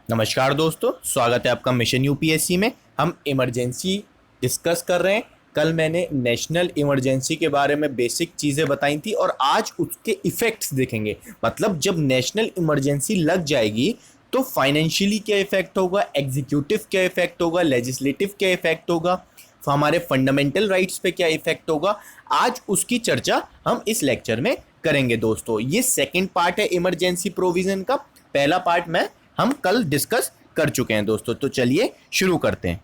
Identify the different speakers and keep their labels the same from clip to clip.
Speaker 1: नमस्कार दोस्तों, स्वागत है आपका मिशन यूपीएससी में। हम इमरजेंसी डिस्कस कर रहे हैं। कल मैंने नेशनल इमरजेंसी के बारे में बेसिक चीज़ें बताई थी और आज उसके इफ़ेक्ट्स देखेंगे। मतलब जब नेशनल इमरजेंसी लग जाएगी तो फाइनेंशियली क्या इफ़ेक्ट होगा, एग्जीक्यूटिव क्या इफ़ेक्ट होगा, लेजिस्लेटिव क्या इफ़ेक्ट होगा, हमारे फंडामेंटल राइट्स पे क्या इफ़ेक्ट होगा। आज उसकी चर्चा हम इस लेक्चर में करेंगे दोस्तों। ये सेकेंड पार्ट है इमरजेंसी प्रोविज़न का। पहला पार्ट हम कल डिस्कस कर चुके हैं दोस्तों। तो चलिए शुरू करते हैं।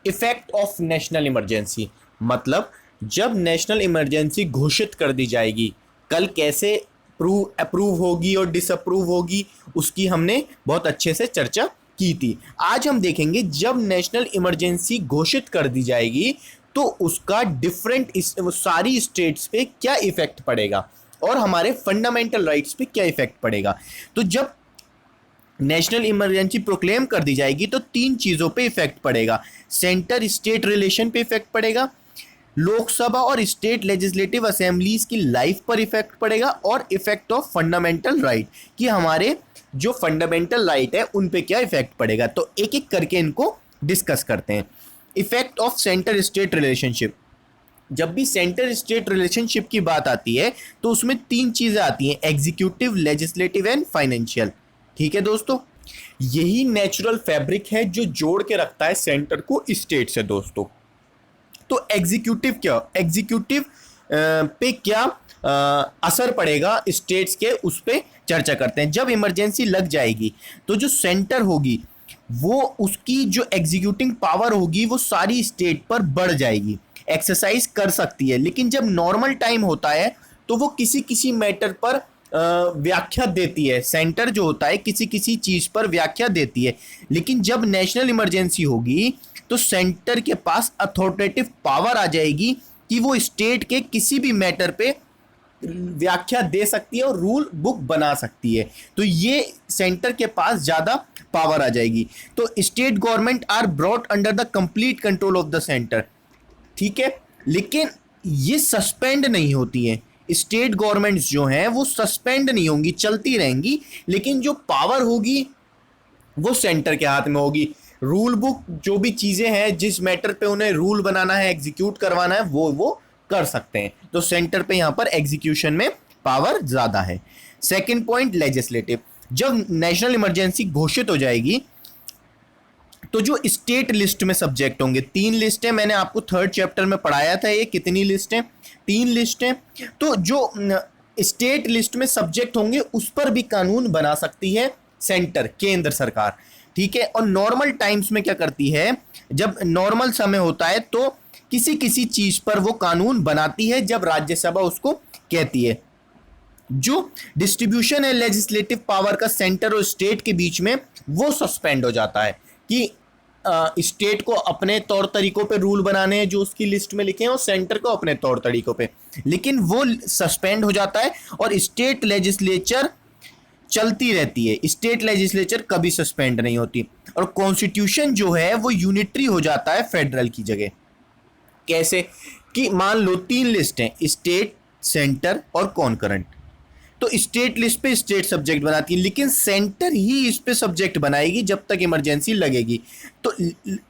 Speaker 1: इफेक्ट ऑफ नेशनल इमरजेंसी मतलब जब नेशनल इमरजेंसी घोषित कर दी जाएगी, कल कैसे अप्रूव होगी और डिसअप्रूव होगी उसकी हमने बहुत अच्छे से चर्चा की थी। आज हम देखेंगे जब नेशनल इमरजेंसी घोषित कर दी जाएगी तो उसका डिफरेंट सारी स्टेट्स पे क्या इफेक्ट पड़ेगा और हमारे फंडामेंटल राइट्स पे क्या इफेक्ट पड़ेगा। तो जब नेशनल इमरजेंसी प्रोक्लेम कर दी जाएगी तो तीन चीज़ों पे इफेक्ट पड़ेगा। सेंटर स्टेट रिलेशन पे इफेक्ट पड़ेगा, लोकसभा और स्टेट लेजिस्लेटिव असेंबलीज की लाइफ पर इफेक्ट पड़ेगा और इफेक्ट ऑफ फंडामेंटल राइट कि हमारे जो फंडामेंटल राइट है उन पे क्या इफेक्ट पड़ेगा। तो एक एक करके इनको डिस्कस करते हैं। Effect of centre state relationship. जब भी सेंटर स्टेट रिलेशनशिप की बात आती है तो उसमें तीन चीज़ें आती हैं, एग्जीक्यूटिव, लेजिस्लेटिव एंड फाइनेंशियल। ठीक है दोस्तों, यही नेचुरल फैब्रिक है जो जोड़ के रखता है सेंटर को स्टेट से दोस्तों। तो एग्जीक्यूटिव पे क्या असर पड़ेगा स्टेट्स के, उस पे चर्चा करते हैं। जब इमरजेंसी लग जाएगी तो जो सेंटर होगी वो उसकी जो एग्जीक्यूटिंग पावर होगी वो सारी स्टेट पर बढ़ जाएगी, एक्सरसाइज कर सकती है। लेकिन जब नॉर्मल टाइम होता है तो वो किसी किसी मैटर पर व्याख्या देती है। सेंटर जो होता है किसी किसी चीज पर व्याख्या देती है। लेकिन जब नेशनल इमरजेंसी होगी तो सेंटर के पास अथॉरिटेटिव पावर आ जाएगी कि वो स्टेट के किसी भी मैटर पे व्याख्या दे सकती है और रूल बुक बना सकती है। तो ये सेंटर के पास ज्यादा पावर आ जाएगी। तो state government are brought under the complete control of the centre. ठीक है, लेकिन ये सस्पेंड नहीं होती है। स्टेट गवर्नमेंट्स जो हैं वो सस्पेंड नहीं होंगी, चलती रहेंगी। लेकिन जो पावर होगी वो सेंटर के हाथ में होगी। रूल बुक जो भी चीज़ें हैं जिस मैटर पे उन्हें रूल बनाना है, एग्जीक्यूट करवाना है, वो कर सकते हैं। तो सेंटर पे यहाँ पर एग्जीक्यूशन में पावर ज़्यादा है। Second point, legislative. जब नेशनल इमरजेंसी घोषित हो जाएगी तो जो स्टेट लिस्ट में सब्जेक्ट होंगे, तीन लिस्टें मैंने आपको थर्ड चैप्टर में पढ़ाया था। ये कितनी लिस्टें? तीन लिस्टें। तो जो स्टेट लिस्ट में सब्जेक्ट होंगे उस पर भी कानून बना सकती है सेंटर, केंद्र सरकार। ठीक है, और नॉर्मल टाइम्स में क्या करती है, जब नॉर्मल समय होता है तो किसी किसी चीज पर वो कानून बनाती है जब राज्यसभा उसको कहती है। जो डिस्ट्रीब्यूशन है लेजिस्लेटिव पावर का सेंटर और स्टेट के बीच में वो सस्पेंड हो जाता है कि स्टेट को अपने तौर तरीकों पे रूल बनाने हैं जो उसकी लिस्ट में लिखे हैं और सेंटर को अपने तौर तरीकों पे, लेकिन वो सस्पेंड हो जाता है और स्टेट लेजिस्लेचर चलती रहती है। स्टेट लेजिस्लेचर कभी सस्पेंड नहीं होती और कॉन्स्टिट्यूशन जो है वो यूनिटरी हो जाता है फेडरल की जगह। कैसे कि मान लो तीन लिस्ट हैं, स्टेट, सेंटर और कॉन्करेंट। तो स्टेट लिस्ट पे स्टेट सब्जेक्ट बनाती है लेकिन सेंटर ही इस पे सब्जेक्ट बनाएगी जब तक इमरजेंसी लगेगी। तो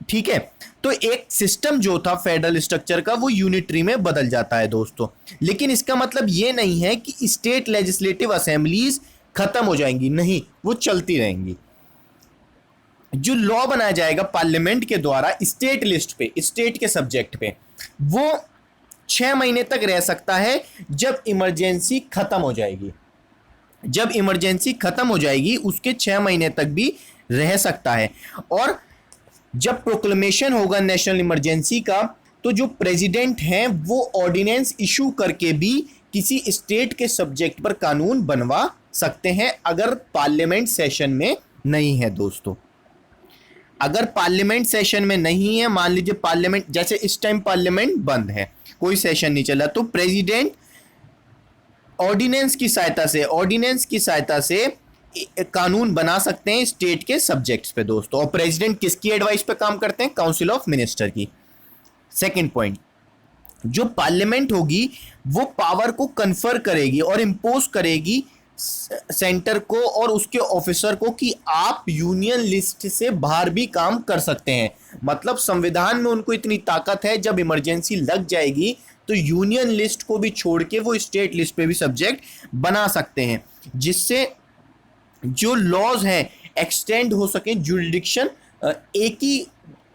Speaker 1: ठीक है, तो एक सिस्टम जो था फेडरल स्ट्रक्चर का वो यूनिटरी में बदल जाता है दोस्तों। लेकिन इसका मतलब ये नहीं है कि स्टेट लेजिस्लेटिव असेंबलीज खत्म हो जाएंगी, नहीं, वो चलती रहेंगी। जो लॉ बनाया जाएगा पार्लियामेंट के द्वारा स्टेट लिस्ट पे, स्टेट के सब्जेक्ट पे, वो 6 महीने तक रह सकता है जब इमरजेंसी खत्म हो जाएगी। जब इमरजेंसी खत्म हो जाएगी उसके 6 महीने तक भी रह सकता है। और जब प्रोक्लेमेशन होगा नेशनल इमरजेंसी का तो जो प्रेसिडेंट हैं वो ऑर्डिनेंस इशू करके भी किसी स्टेट के सब्जेक्ट पर कानून बनवा सकते हैं अगर पार्लियामेंट सेशन में नहीं है दोस्तों। अगर पार्लियामेंट सेशन में नहीं है, मान लीजिए पार्लियामेंट, जैसे इस टाइम पार्लियामेंट बंद है, कोई सेशन नहीं चला, तो प्रेसिडेंट ऑर्डिनेंस की सहायता से कानून बना सकते हैं स्टेट के सब्जेक्ट्स पे दोस्तों। और प्रेसिडेंट किसकी एडवाइस पे काम करते हैं? काउंसिल ऑफ मिनिस्टर की। सेकंड पॉइंट, जो पार्लियामेंट होगी वो पावर को कन्फर करेगी और इंपोज करेगी सेंटर को और उसके ऑफिसर को कि आप यूनियन लिस्ट से बाहर भी काम कर सकते हैं। मतलब संविधान में उनको इतनी ताकत है, जब इमरजेंसी लग जाएगी तो यूनियन लिस्ट को भी छोड़ के वो स्टेट लिस्ट पे भी सब्जेक्ट बना सकते हैं, जिससे जो लॉज हैं एक्सटेंड हो सके जुरिडिक्शन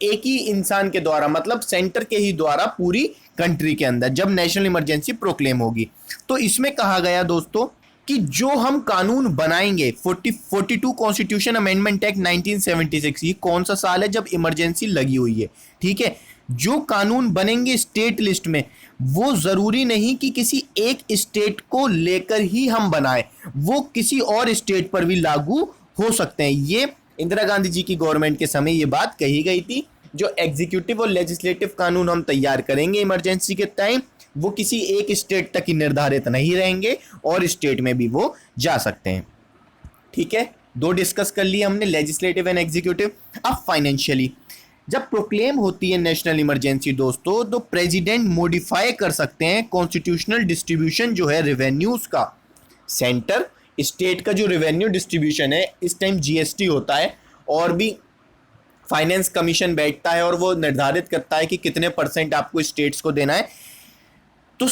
Speaker 1: एक ही इंसान के द्वारा, मतलब सेंटर के ही द्वारा पूरी कंट्री के अंदर जब नेशनल इमरजेंसी प्रोक्लेम होगी। तो इसमें कहा गया दोस्तों कि जो हम कानून बनाएंगे 42 कॉन्स्टिट्यूशन अमेंडमेंट एक्ट 1976, ये कौन सा साल है जब इमरजेंसी लगी हुई है, ठीक है। जो कानून बनेंगे स्टेट लिस्ट में, वो जरूरी नहीं कि किसी एक स्टेट को लेकर ही हम बनाएं, वो किसी और स्टेट पर भी लागू हो सकते हैं। ये इंदिरा गांधी जी की गवर्नमेंट के समय ये बात कही गई थी। जो एग्जीक्यूटिव और लेजिस्लेटिव कानून हम तैयार करेंगे इमरजेंसी के टाइम, वो किसी एक स्टेट तक ही निर्धारित नहीं रहेंगे और स्टेट में भी वो जा सकते हैं, ठीक है। दो डिस्कस कर लिए हमने, लेजिस्लेटिव एंड एग्जीक्यूटिव। अब फाइनेंशियली जब प्रोक्लेम होती है नेशनल इमरजेंसी दोस्तों, तो प्रेसिडेंट मॉडिफाई कर सकते हैं कॉन्स्टिट्यूशनल डिस्ट्रीब्यूशन जो है रेवेन्यूज का। सेंटर स्टेट का जो रेवेन्यू डिस्ट्रीब्यूशन है, इस टाइम जीएसटी होता है और भी फाइनेंस कमीशन बैठता है और वो निर्धारित करता है कि कितने % आपको स्टेट्स को देना है। तो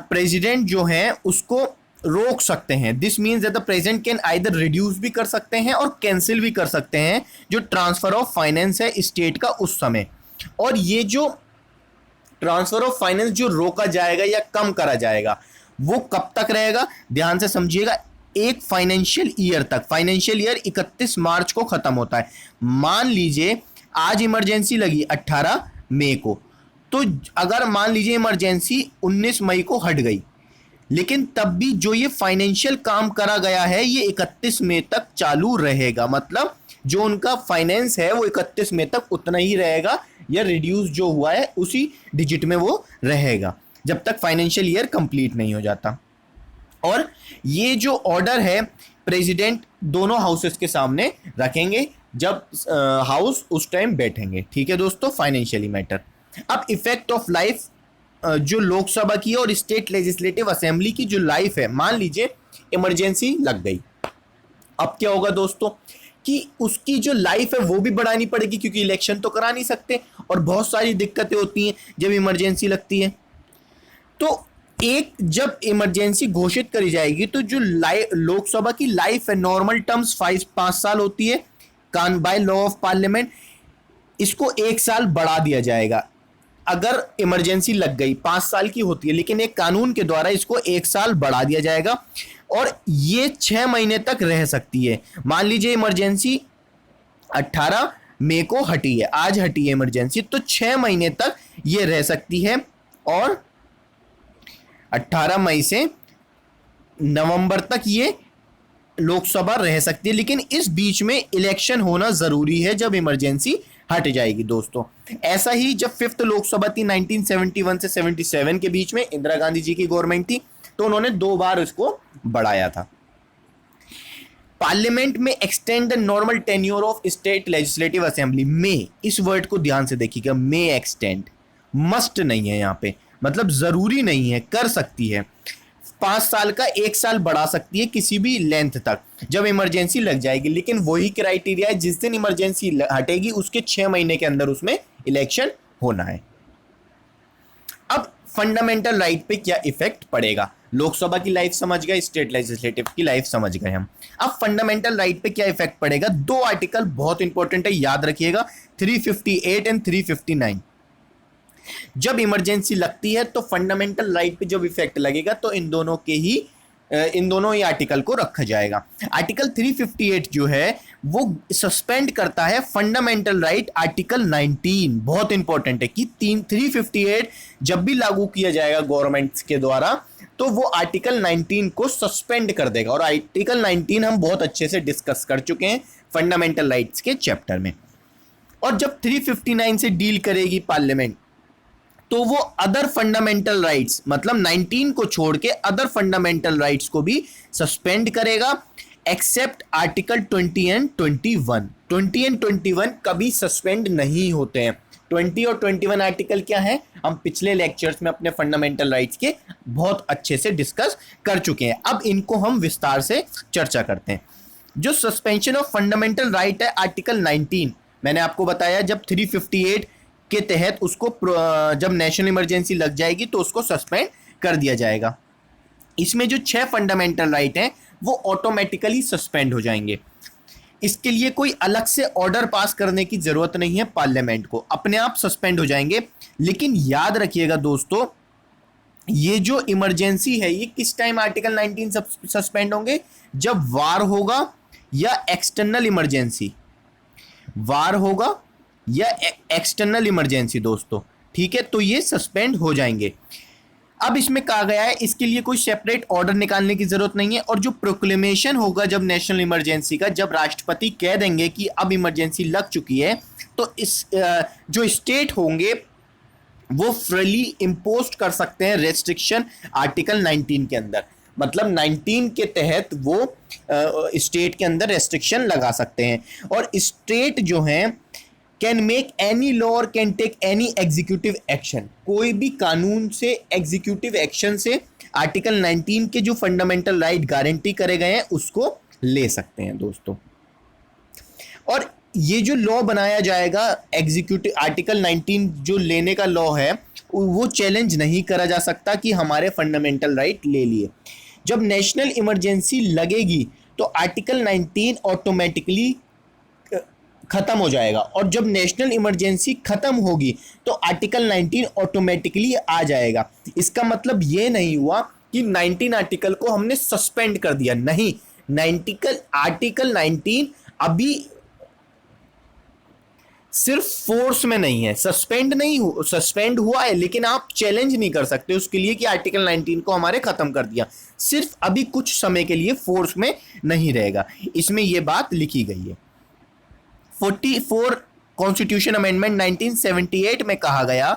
Speaker 1: प्रेसिडेंट जो है उसको रोक सकते हैं। This means that the president can either reduce भी कर सकते हैं और कैंसिल भी कर सकते हैं जो ट्रांसफर ऑफ फाइनेंस है स्टेट का उस समय। और ये जो ट्रांसफर ऑफ फाइनेंस जो रोका जाएगा या कम करा जाएगा, वो कब तक रहेगा, ध्यान से समझिएगा, एक फाइनेंशियल ईयर तक। फाइनेंशियल ईयर 31 मार्च को खत्म होता है। मान लीजिए आज इमरजेंसी लगी 18 मई को, तो अगर मान लीजिए इमरजेंसी 19 मई को हट गई, लेकिन तब भी जो ये फाइनेंशियल काम करा गया है ये 31 मई तक चालू रहेगा। मतलब जो उनका फाइनेंस है वो 31 मई तक उतना ही रहेगा, या रिड्यूस जो हुआ है उसी डिजिट में वो रहेगा जब तक फाइनेंशियल ईयर कंप्लीट नहीं हो जाता। और ये जो ऑर्डर है प्रेसिडेंट दोनों हाउसेस के सामने रखेंगे जब हाउस उस टाइम बैठेंगे, ठीक है दोस्तों। Financially matter. अब इफेक्ट ऑफ लाइफ जो लोकसभा की और स्टेट लेजिस्लेटिव असेंबली की जो लाइफ है, मान लीजिए इमरजेंसी लग गई, अब क्या होगा दोस्तों कि उसकी जो लाइफ है वो भी बढ़ानी पड़ेगी, क्योंकि इलेक्शन तो करा नहीं सकते और बहुत सारी दिक्कतें होती हैं जब इमरजेंसी लगती है। तो एक जब इमरजेंसी घोषित करी जाएगी तो जो लोकसभा की लाइफ है नॉर्मल टर्म्स 5 साल होती है, कान बाय लॉ ऑफ पार्लियामेंट इसको 1 साल बढ़ा दिया जाएगा। अगर इमरजेंसी लग गई 5 साल की होती है, लेकिन एक कानून के द्वारा इसको 1 साल बढ़ा दिया जाएगा और ये 6 महीने तक रह सकती है। मान लीजिए इमरजेंसी 18 मई को हटी है, आज हटी है इमरजेंसी, तो 6 महीने तक ये रह सकती है और 18 मई से नवंबर तक ये लोकसभा रह सकती है। लेकिन इस बीच में इलेक्शन होना जरूरी है जब इमरजेंसी हट जाएगी दोस्तों। ऐसा ही जब 5th लोकसभा थी 1971 से 77 के बीच में, इंदिरा गांधी जी की गवर्नमेंट थी, तो उन्होंने 2 बार इसको बढ़ाया था। पार्लियामेंट में extend the normal tenure of state legislative assembly में, इस वर्ड को ध्यान से देखिएगा, में एक्सटेंड मस्ट नहीं है यहाँ पे, मतलब जरूरी नहीं है, कर सकती है। 5 साल का 1 साल बढ़ा सकती है किसी भी लेंथ तक जब इमरजेंसी लग जाएगी, लेकिन वही क्राइटेरिया है, जिस दिन इमरजेंसी हटेगी उसके 6 महीने के अंदर उसमें इलेक्शन होना है। अब फंडामेंटल राइट पे क्या इफेक्ट पड़ेगा, लोकसभा की लाइफ समझ गए, स्टेट लेजिस्लेटिव की लाइफ समझ गए हम। अब फंडामेंटल राइट पे क्या इफेक्ट पड़ेगा, 2 आर्टिकल बहुत इंपॉर्टेंट है, याद रखिएगा, 358 एंड 359। जब इमरजेंसी लगती है तो फंडामेंटल राइट पे जब इफेक्ट लगेगा तो इन दोनों ही आर्टिकल को रखा जाएगा। आर्टिकल 358 जो है वो सस्पेंड करता है फंडामेंटल राइट आर्टिकल 19, बहुत इंपॉर्टेंट है कि 358 जब भी लागू किया जाएगा गवर्नमेंट के द्वारा तो वो आर्टिकल 19 को सस्पेंड कर देगा। और आर्टिकल 19 हम बहुत अच्छे से डिस्कस कर चुके हैं फंडामेंटल राइट्स के चैप्टर में। और जब 359 से डील करेगी पार्लियामेंट तो वो अदर फंडामेंटल राइट्स, मतलब 19 को छोड़ के अदर फंडामेंटल राइट्स को भी सस्पेंड करेगा, एक्सेप्ट आर्टिकल 20 एंड 21। 20 एंड 21 कभी सस्पेंड नहीं होते हैं, 20 और 21 आर्टिकल क्या है, हम पिछले लेक्चर्स में अपने फंडामेंटल राइट्स के बहुत अच्छे से डिस्कस कर चुके हैं। अब इनको हम विस्तार से चर्चा करते हैं। जो सस्पेंशन ऑफ फंडामेंटल राइट है आर्टिकल 19, मैंने आपको बताया जब 358 के तहत उसको जब नेशनल इमरजेंसी लग जाएगी तो उसको सस्पेंड कर दिया जाएगा। इसमें जो 6 फंडामेंटल राइट हैं वो ऑटोमेटिकली सस्पेंड हो जाएंगे। इसके लिए कोई अलग से ऑर्डर पास करने की जरूरत नहीं है, पार्लियामेंट को अपने आप सस्पेंड हो जाएंगे। लेकिन याद रखिएगा दोस्तों, ये जो इमरजेंसी है ये किस टाइम आर्टिकल 19 सस्पेंड होंगे, जब वार होगा या एक्सटर्नल इमरजेंसी, वार होगा या एक्सटर्नल इमरजेंसी दोस्तों, ठीक है, तो ये सस्पेंड हो जाएंगे। अब इसमें कहा गया है इसके लिए कोई सेपरेट ऑर्डर निकालने की जरूरत नहीं है, और जो प्रोक्लेमेशन होगा जब नेशनल इमरजेंसी का, जब राष्ट्रपति कह देंगे कि अब इमरजेंसी लग चुकी है, तो इस जो स्टेट होंगे वो फ्रीली इम्पोज कर सकते हैं रेस्ट्रिक्शन आर्टिकल 19 के अंदर। मतलब 19 के तहत वो स्टेट के अंदर रेस्ट्रिक्शन लगा सकते हैं, और स्टेट जो हैं कैन मेक एनी लॉ और can take any executive action, कोई भी कानून से एग्जीक्यूटिव एक्शन से आर्टिकल 19 के जो फंडामेंटल राइट गारंटी करे गए हैं उसको ले सकते हैं दोस्तों। और ये जो लॉ बनाया जाएगा एग्जीक्यूटिव आर्टिकल 19 जो लेने का लॉ है वो चैलेंज नहीं करा जा सकता कि हमारे फंडामेंटल राइट ले लिए। जब नेशनल इमरजेंसी लगेगी तो आर्टिकल 19 ऑटोमेटिकली खत्म हो जाएगा, और जब नेशनल इमरजेंसी खत्म होगी तो आर्टिकल 19 ऑटोमेटिकली आ जाएगा। इसका मतलब ये नहीं हुआ कि 19 आर्टिकल को हमने सस्पेंड कर दिया, नहीं, आर्टिकल 19 अभी सिर्फ फोर्स में नहीं है, सस्पेंड हुआ है, लेकिन आप चैलेंज नहीं कर सकते उसके लिए कि आर्टिकल 19 को हमारे खत्म कर दिया, सिर्फ अभी कुछ समय के लिए फोर्स में नहीं रहेगा। इसमें यह बात लिखी गई है। 44 कॉन्स्टिट्यूशन अमेंडमेंट 1978 में कहा गया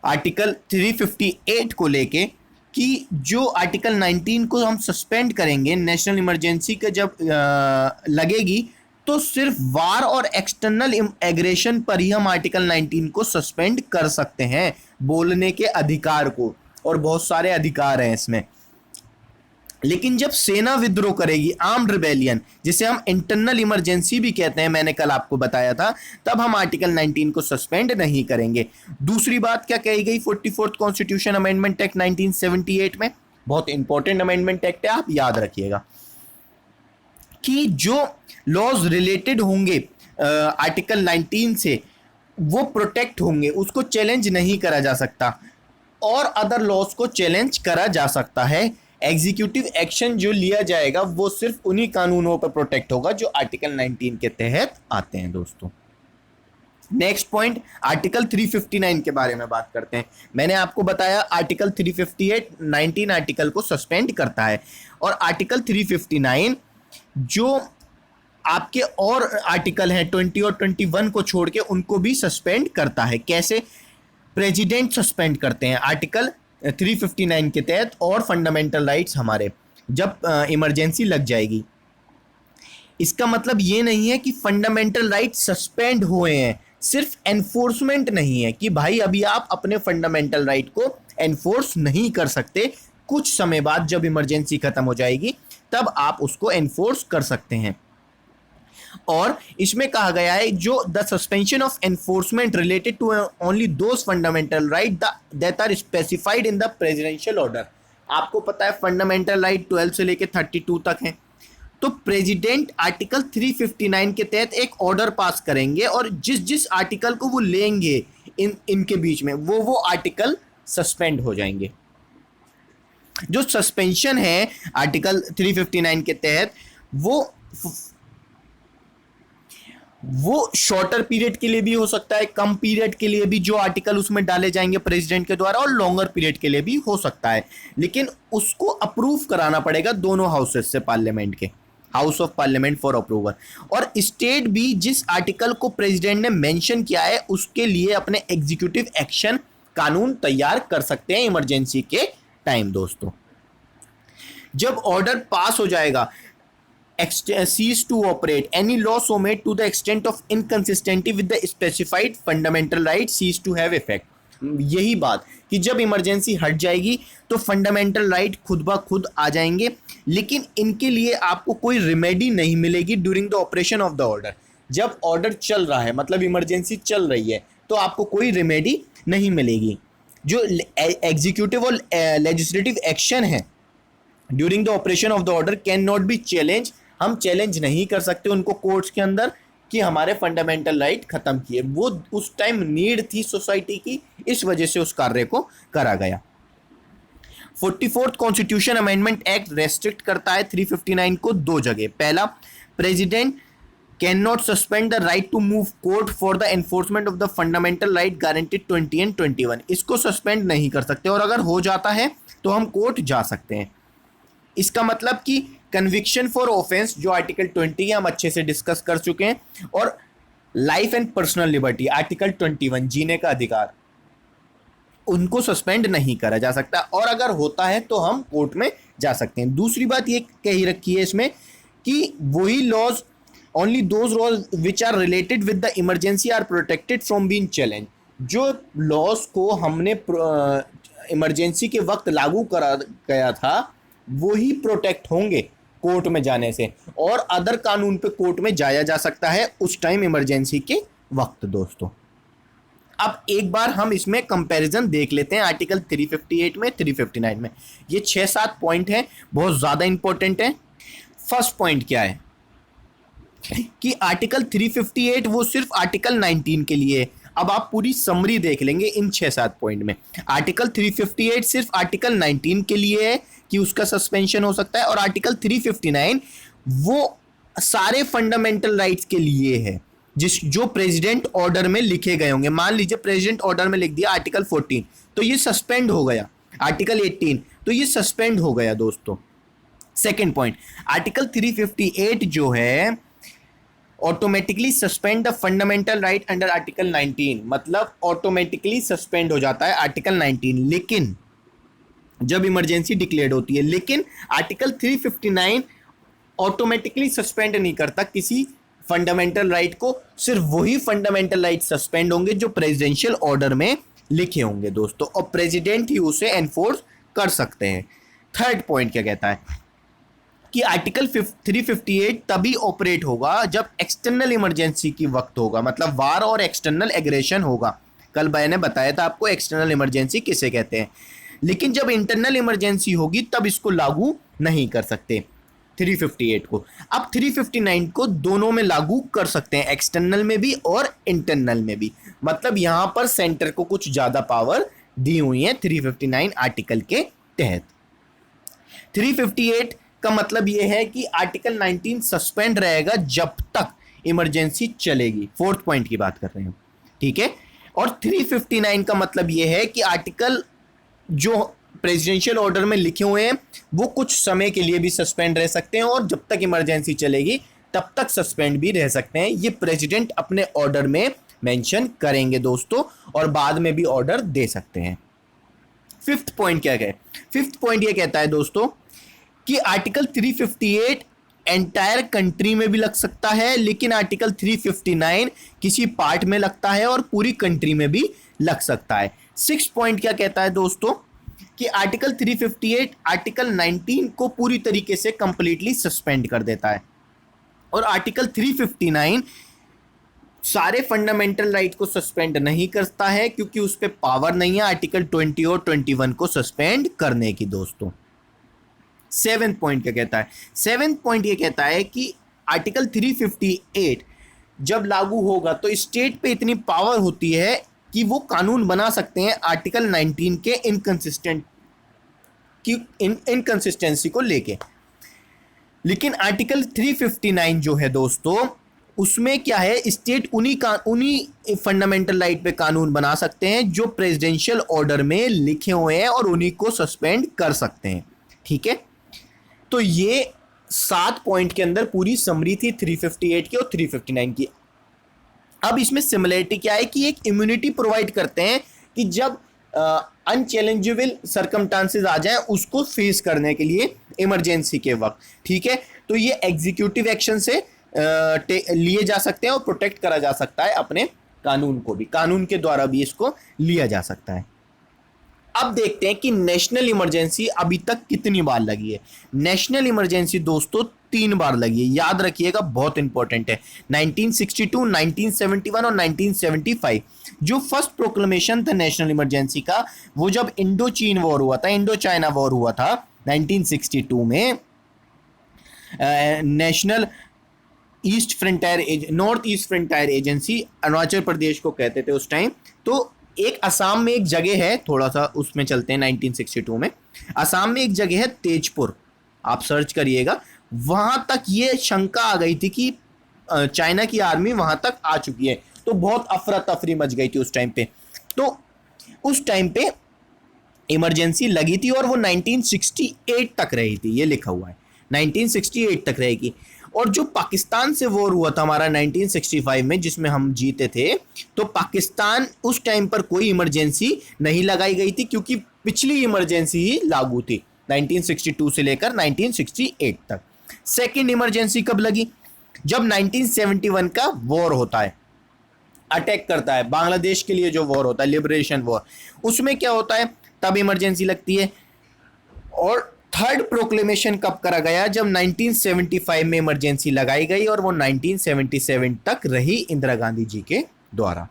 Speaker 1: आर्टिकल 358 को लेके कि जो आर्टिकल 19 को हम सस्पेंड करेंगे, नेशनल इमरजेंसी के जब लगेगी तो सिर्फ वार और एक्सटर्नल एग्रेशन पर ही हम आर्टिकल 19 को सस्पेंड कर सकते हैं, बोलने के अधिकार को, और बहुत सारे अधिकार हैं इसमें। लेकिन जब सेना विद्रोह करेगी, आर्म्ड रिबेलियन, जिसे हम इंटरनल इमरजेंसी भी कहते हैं, मैंने कल आपको बताया था, तब हम आर्टिकल 19 को सस्पेंड नहीं करेंगे। दूसरी बात क्या कही गई 44th कॉन्स्टिट्यूशन अमेंडमेंट एक्ट 1978 में, बहुत इंपॉर्टेंट अमेंडमेंट एक्ट है, आप याद रखिएगा, कि जो लॉज रिलेटेड होंगे आर्टिकल 19 से वो प्रोटेक्ट होंगे, उसको चैलेंज नहीं करा जा सकता, और अदर लॉज को चैलेंज करा जा सकता है। एग्जीक्यूटिव एक्शन जो लिया जाएगा वो सिर्फ उन्हीं कानूनों पर प्रोटेक्ट होगा जो आर्टिकल 19 के तहत आते हैं दोस्तों। नेक्स्ट पॉइंट, आर्टिकल 359 के बारे में बात करते हैं। मैंने आपको बताया आर्टिकल 358 19 आर्टिकल को सस्पेंड करता है, और आर्टिकल 359 जो आपके और आर्टिकल हैं 20 और 21 को छोड़ के उनको भी सस्पेंड करता है। कैसे? प्रेसिडेंट सस्पेंड करते हैं आर्टिकल 359 के तहत, और फंडामेंटल राइट्स हमारे जब इमरजेंसी लग जाएगी। इसका मतलब ये नहीं है कि फंडामेंटल राइट्स सस्पेंड हुए हैं, सिर्फ एनफोर्समेंट नहीं है कि भाई अभी आप अपने फंडामेंटल राइट को एनफोर्स नहीं कर सकते, कुछ समय बाद जब इमरजेंसी खत्म हो जाएगी तब आप उसको एनफोर्स कर सकते हैं। और इसमें कहा गया है जो the suspension of enforcement related to only those fundamental right that are specified in the presidential order. आपको पता है फंडामेंटल राइट 12 से लेकर 32 तक है, तो प्रेसिडेंट आर्टिकल 359 के तहत एक ऑर्डर पास करेंगे, और जिस जिस आर्टिकल को वो लेंगे इनके बीच में वो आर्टिकल सस्पेंड हो जाएंगे। जो सस्पेंशन है आर्टिकल 359 के तहत वो शॉर्टर पीरियड के लिए भी हो सकता है, कम पीरियड के लिए भी जो आर्टिकल उसमें डाले जाएंगे प्रेसिडेंट के द्वारा, और लॉन्गर पीरियड के लिए भी हो सकता है, लेकिन उसको अप्रूव कराना पड़ेगा दोनों हाउसेस से, पार्लियामेंट के, house of parliament for approval. और स्टेट भी जिस आर्टिकल को प्रेसिडेंट ने मेंशन किया है उसके लिए अपने एग्जीक्यूटिव एक्शन कानून तैयार कर सकते हैं इमरजेंसी के टाइम दोस्तों। जब ऑर्डर पास हो जाएगा, cease to operate. Any law so made to the extent of inconsistency with the specified fundamental right cease to have effect. यही बात कि जब इमरजेंसी हट जाएगी तो फंडामेंटल राइट खुद ब खुद आ जाएंगे, लेकिन इनके लिए आपको कोई रिमेडी नहीं मिलेगी during the operation of the order. जब ऑर्डर चल रहा है, मतलब इमरजेंसी चल रही है, तो आपको कोई रिमेडी नहीं मिलेगी. जो एग्जीक्यूटिव और लेजिस्लेटिव एक्शन है during the operation of the order can not be challenge. हम चैलेंज नहीं कर सकते उनको कोर्ट्स के अंदर कि हमारे फंडामेंटल राइट खत्म किए. वो उस टाइम नीड थी सोसाइटी की, इस वजह से उस कार्य को करा गया. 44th constitution amendment act restrict करता है 359 को दो जगह. पहला, president can not suspend the right to move court for the enforcement of the fundamental right guaranteed 20 and 21. इसको सस्पेंड नहीं कर सकते, और अगर हो जाता है तो हम कोर्ट जा सकते हैं. इसका मतलब कि कन्विक्शन फॉर ऑफेंस जो आर्टिकल 20 है हम अच्छे से डिस्कस कर चुके हैं, और life and personal liberty article 21 जीने का अधिकार, उनको सस्पेंड नहीं करा जा सकता, और अगर होता है तो हम कोर्ट में जा सकते हैं. दूसरी बात ये कही रखी है इसमें कि वही laws only those laws which are related with the emergency are protected from being challenge. जो लॉज को हमने इमरजेंसी के वक्त लागू करा गया था वही प्रोटेक्ट होंगे कोर्ट में जाने से, और अदर कानून पे कोर्ट में जाया जा सकता है उस टाइम इमरजेंसी के वक्त. दोस्तों, अब एक बार हम इसमें कंपैरिजन देख लेते हैं आर्टिकल 358 में 359 में. ये 6-7 पॉइंट हैं, बहुत ज़्यादा इंपॉर्टेंट है. फर्स्ट पॉइंट क्या है कि आर्टिकल 358 वो सिर्फ आर्टिकल 19 के लिए है. अब आप पूरी समरी देख लेंगे इन 6-7 पॉइंट में. आर्टिकल 358 सिर्फ आर्टिकल 19 के लिए है कि उसका सस्पेंशन हो सकता है, और आर्टिकल 359 वो सारे फंडामेंटल राइट्स के लिए है जो प्रेसिडेंट ऑर्डर में लिखे गए होंगे. मान लीजिए प्रेसिडेंट ऑर्डर में लिख दिया आर्टिकल 14, तो ये सस्पेंड हो गया. आर्टिकल 18 तो ये सस्पेंड हो गया. दोस्तों, सेकेंड पॉइंट, आर्टिकल 358 जो है automatically suspend the fundamental right under article 19, मतलब ऑटोमेटिकली सस्पेंड हो जाता है आर्टिकल 19 लेकिन जब इमरजेंसी डिक्लेयर्ड होती है. लेकिन आर्टिकल 359 ऑटोमेटिकली सस्पेंड नहीं करता किसी फंडामेंटल राइट को. सिर्फ वही फंडामेंटल राइट सस्पेंड होंगे जो प्रेसिडेंशियल ऑर्डर में लिखे होंगे दोस्तों, और प्रेसिडेंट ही उसे एनफोर्स कर सकते हैं. थर्ड पॉइंट क्या कहता है कि आर्टिकल 358 तभी ऑपरेट होगा जब एक्सटर्नल इमरजेंसी की वक्त होगा, मतलब वार और एक्सटर्नल एग्रेशन होगा. कल मैंने बताया था आपको एक्सटर्नल इमरजेंसी किसे कहते हैं. लेकिन जब इंटरनल इमरजेंसी होगी तब इसको लागू नहीं कर सकते 358 को. अब 359 को दोनों में लागू कर सकते हैं, एक्सटर्नल में भी और इंटरनल में भी. मतलब यहाँ पर सेंटर को कुछ ज़्यादा पावर दी हुई है 359 आर्टिकल के तहत. 358 का मतलब ये है कि आर्टिकल 19 सस्पेंड रहेगा जब तक इमरजेंसी चलेगी. फोर्थ पॉइंट की बात कर रहे हैं, ठीक है. और 359 का मतलब ये है कि आर्टिकल जो प्रेसिडेंशियल ऑर्डर में लिखे हुए हैं वो कुछ समय के लिए भी सस्पेंड रह सकते हैं, और जब तक इमरजेंसी चलेगी तब तक सस्पेंड भी रह सकते हैं. ये प्रेसिडेंट अपने ऑर्डर में मेंशन करेंगे दोस्तों, और बाद में भी ऑर्डर दे सकते हैं. फिफ्थ पॉइंट क्या है? फिफ्थ पॉइंट ये कहता है दोस्तों कि आर्टिकल 358 एंटायर कंट्री में भी लग सकता है, लेकिन आर्टिकल 359 किसी पार्ट में लगता है और पूरी कंट्री में भी लग सकता है. सिक्स पॉइंट क्या कहता है दोस्तों कि आर्टिकल 358 आर्टिकल 19 को पूरी तरीके से कंप्लीटली सस्पेंड कर देता है, और आर्टिकल 359 सारे फंडामेंटल राइट को सस्पेंड नहीं करता है क्योंकि उस पर पावर नहीं है आर्टिकल 20 और 21 को सस्पेंड करने की. दोस्तों, सेवेंथ पॉइंट क्या कहता है? सेवेंथ पॉइंट ये कहता है कि आर्टिकल 358 जब लागू होगा तो स्टेट पे इतनी पावर होती है कि वो कानून बना सकते हैं आर्टिकल 19 के इनकंसिस्टेंसी को लेके. लेकिन आर्टिकल 359 जो है दोस्तों उसमें क्या है, स्टेट उन्हीं फंडामेंटल राइट पे कानून बना सकते हैं जो प्रेसिडेंशियल ऑर्डर में लिखे हुए हैं, और उन्हीं को सस्पेंड कर सकते हैं. ठीक है, तो ये 7 पॉइंट के अंदर पूरी समरी थी 358 की और 359 की. अब इसमें सिमिलरिटी क्या है कि एक इम्यूनिटी प्रोवाइड करते हैं कि जब अनचैलेंजेबल सर्कमस्टांसेस आ जाएं उसको फेस करने के लिए इमरजेंसी के वक्त, ठीक है। तो ये एग्जीक्यूटिव एक्शन से लिए जा सकते हैं और प्रोटेक्ट करा जा सकता है अपने कानून को भी, कानून के द्वारा भी इसको लिया जा सकता है। अब देखते हैं कि नेशनल इमरजेंसी अभी तक कितनी बार लगी है। नेशनल इमरजेंसी दोस्तों 3 बार लगी है, याद रखिएगा, बहुत इंपॉर्टेंट है। 1962, 1971 और 1975। जो फर्स्ट प्रोक्लेमेशन था नेशनल इमरजेंसी का, वो जब इंडो चीन वॉर हुआ था, इंडो चाइना वॉर हुआ था 1962 में, national east frontier, north east frontier agency, Arunachal Pradesh को कहते थे उस टाइम। तो एक असम में एक जगह है, थोड़ा सा उसमें चलते हैं 1962 में। असम में एक जगह है तेजपुर, आप सर्च करिएगा। वहां तक ये शंका आ गई थी कि चाइना की आर्मी वहां तक आ चुकी है, तो बहुत अफरा तफरी मच गई थी उस टाइम पे। तो उस टाइम पे इमरजेंसी लगी थी और वो 1968 तक रही थी, ये लिखा हुआ है 1968 तक रहेगी। और जो पाकिस्तान से वॉर हुआ था हमारा 1965 में, जिसमें हम जीते थे, तो पाकिस्तान उस टाइम पर कोई इमरजेंसी नहीं लगाई गई थी, क्योंकि पिछली इमरजेंसी ही लागू थी 1962 से लेकर 1968 तक। सेकेंड इमरजेंसी कब लगी? जब 1971 का वॉर होता है, अटैक करता है बांग्लादेश के लिए, जो वॉर होता है लिबरेशन वॉर, उसमें क्या होता है, तब इमरजेंसी लगती है। और थर्ड प्रोक्लेमेशन कब करा गया? जब 1975 में इमरजेंसी लगाई गई और वो 1977 तक रही इंदिरा गांधी जी के द्वारा।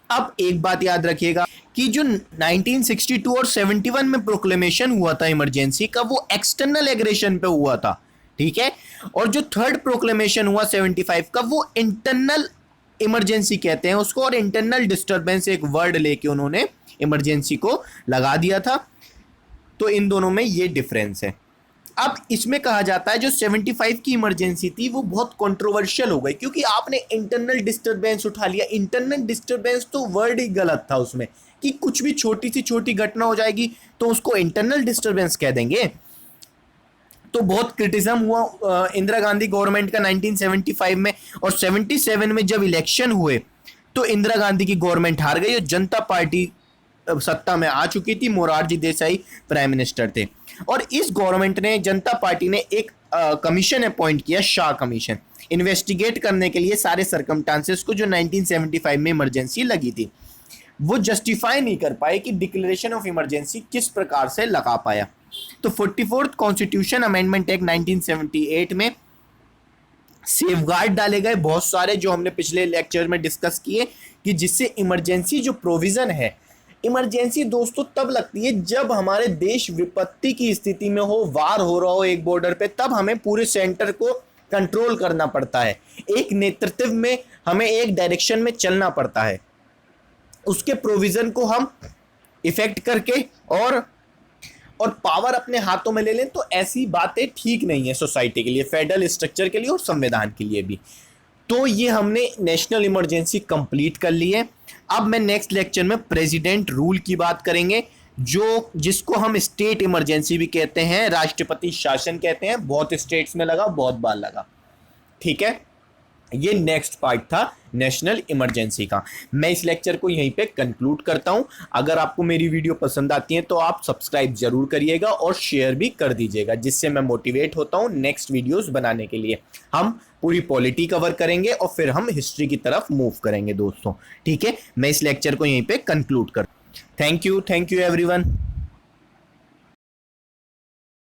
Speaker 1: अब एक बात याद रखिएगा कि जो 1962 और 71 में प्रोक्लेमेशन हुआ था इमरजेंसी का, वो एक्सटर्नल एग्रेशन पे हुआ था, ठीक है। और जो थर्ड प्रोक्लेमेशन हुआ 75 का, वो इंटरनल इमरजेंसी कहते हैं उसको, और इंटरनल डिस्टर्बेंस एक वर्ड लेके उन्होंने इमरजेंसी को लगा दिया था। तो इन दोनों में ये डिफरेंस है। अब इसमें कहा जाता है जो 75 की इमरजेंसी थी वो बहुत कंट्रोवर्शियल हो गई, क्योंकि आपने इंटरनल डिस्टर्बेंस उठा लिया। इंटरनल डिस्टर्बेंस तो वर्ड ही गलत था उसमें, कि कुछ भी छोटी सी छोटी घटना हो जाएगी तो उसको इंटरनल डिस्टर्बेंस कह देंगे। तो बहुत क्रिटिज्म हुआ इंदिरा गांधी गवर्नमेंट का 1975 में। और 77 में जब इलेक्शन हुए तो इंदिरा गांधी की गवर्नमेंट हार गई और जनता पार्टी सत्ता में आ चुकी थी। मोरारजी देसाई प्राइम मिनिस्टर थे, और इस गवर्नमेंट ने, जनता पार्टी ने एक कमीशन अपॉइंट किया, शाह कमीशन, इन्वेस्टिगेट करने के लिए सारे सर्कमस्टांसेस को जो 1975 में इमरजेंसी लगी थी। वो जस्टिफाई नहीं कर पाए कि डिक्लेरेशन ऑफ इमरजेंसी किस प्रकार से लगा पाया। तो 44th कॉन्स्टिट्यूशन अमेंडमेंट एक्ट 1978 में सेफगार्ड डाले गए बहुत सारे, जो हमने पिछले लेक्चर में डिस्कस किए, कि जिससे इमरजेंसी जो प्रोविजन है, इमरजेंसी दोस्तों तब लगती है जब हमारे देश विपत्ति की स्थिति में हो, वार हो रहा हो एक बॉर्डर पे, तब हमें पूरे सेंटर को कंट्रोल करना पड़ता है। एक नेतृत्व में हमें एक डायरेक्शन में चलना पड़ता है, उसके प्रोविजन को हम इफेक्ट करके और पावर अपने हाथों में ले लें, तो ऐसी बातें ठीक नहीं है सोसाइटी के लिए, फेडरल स्ट्रक्चर के लिए और संविधान के लिए भी। तो ये हमने नेशनल इमरजेंसी कंप्लीट कर ली है। अब मैं नेक्स्ट लेक्चर में प्रेसिडेंट रूल की बात करेंगे, जिसको हम स्टेट इमरजेंसी भी कहते हैं, राष्ट्रपति शासन कहते हैं। बहुत स्टेट्स में लगा, बहुत बार लगा, ठीक है। ये नेक्स्ट पार्ट था नेशनल इमरजेंसी का। मैं इस लेक्चर को यहीं पे कंक्लूड करता हूं। अगर आपको मेरी वीडियो पसंद आती है तो आप सब्सक्राइब जरूर करिएगा और शेयर भी कर दीजिएगा, जिससे मैं मोटिवेट होता हूं नेक्स्ट वीडियोस बनाने के लिए। हम पूरी पॉलिटी कवर करेंगे और फिर हम हिस्ट्री की तरफ मूव करेंगे दोस्तों, ठीक है। मैं इस लेक्चर को यहीं पे कंक्लूड कर, थैंक यू एवरीवन।